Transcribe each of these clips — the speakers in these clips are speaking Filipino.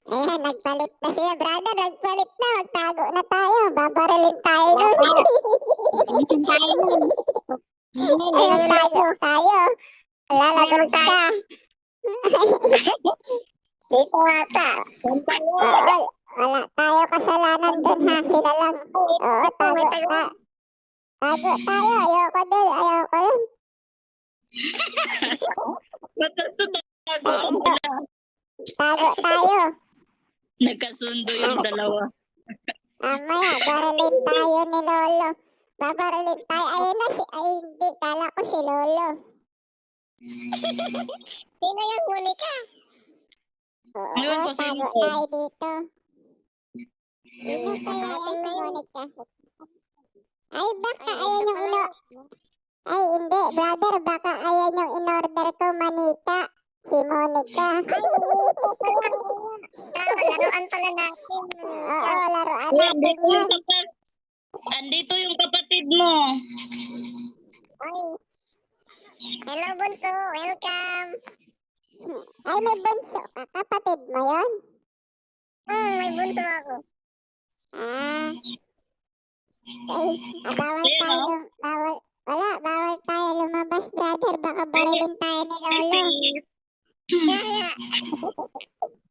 Ayan, nagpalit na sila, brother. Nagpalit na. Magtago na tayo. Babarilin tayo nun. tayo nun. Ay, magtago tayo. Lalagot ka. Dito ata. Oo, wala tayo kasalanan dun ha. Sila lang. Oo, tago tayo. Tago tayo. Ayoko dun. Ayoko yun. Nagkasundo sila. Tago tayo. Nagkasundo yung dalawa. Mamaya, barilin tayo ni Lolo. Babarilin tayo. Ayun na si... Ay, hindi. Kala ko si Lolo. Sino yung huli ka? Oo, Ngayon ko sino tago ko? tayo dito. Sino kaya yung sumunod ka? Ay, baka ayan yung Ay, hindi, brother. Baka ayan yung in-order ko, manika. Si Monica. Laruan pala natin. Oo, laruan Uy, natin yan. andito yung kapatid mo. Ay. Hello, Bunso. Welcome. Ay, may bunso ka. Kapatid mo yun? May bunso ako. Ah. Ay, bawal Ayan, tayo. oh. Bawal tayo lumabas, brother. Baka barilin tayo ni Lolo. Kaya.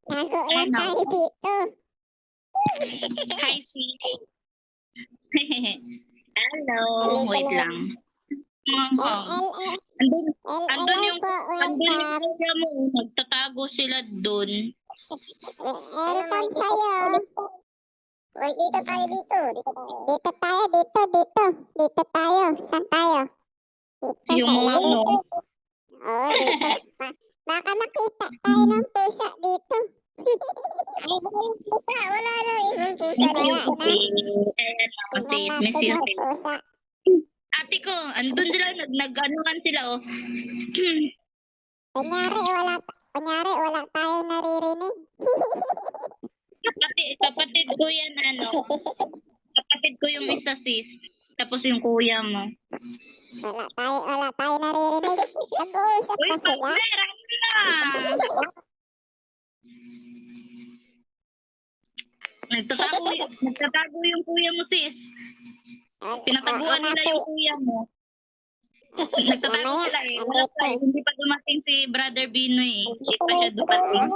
Tago lang Ano? tayo dito. Hi, sis. Hello. Wait lang. Andun, andun Hello yung, po, andun yung welcome. kuya mo. Nagtatago sila dun. Welcome sa'yo. Uy, dito tayo dito. Dito tayo. Dito tayo. Saan tayo? Dito, Yung sa mga ilalim. ano. Oo, dito. Baka makita tayo ng pusa dito. Ay, pusa. Wala na ibang pusa Miss you dito. po. Ayan ako, sis. Miss you. Tingnan natin yung pusa. Ate ko, andun sila. Nag-anuhan sila, oh. Kunyari, wala tayo naririnig. Kapatid ko yan, ano. Kapatid ko yung isa, sis. Tapos yung kuya mo. Wala tayo naririnig. Nag-uusap Uy, pa sila. partner, ano na? Nagtatago yung kuya mo, sis. Tinataguan nila yung kuya mo. Nagtatago Mamaya, sila eh. Wala pa eh. andito. Hindi pa dumating si Brother Binoy eh. Hindi pa siya dumating.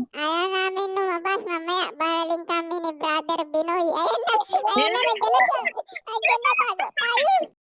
Ayaw namin lumabas. Mamaya, baraling kami ni Brother Binoy. Ayan na, nandiyan na siya. Nandiyan na, tago tayo.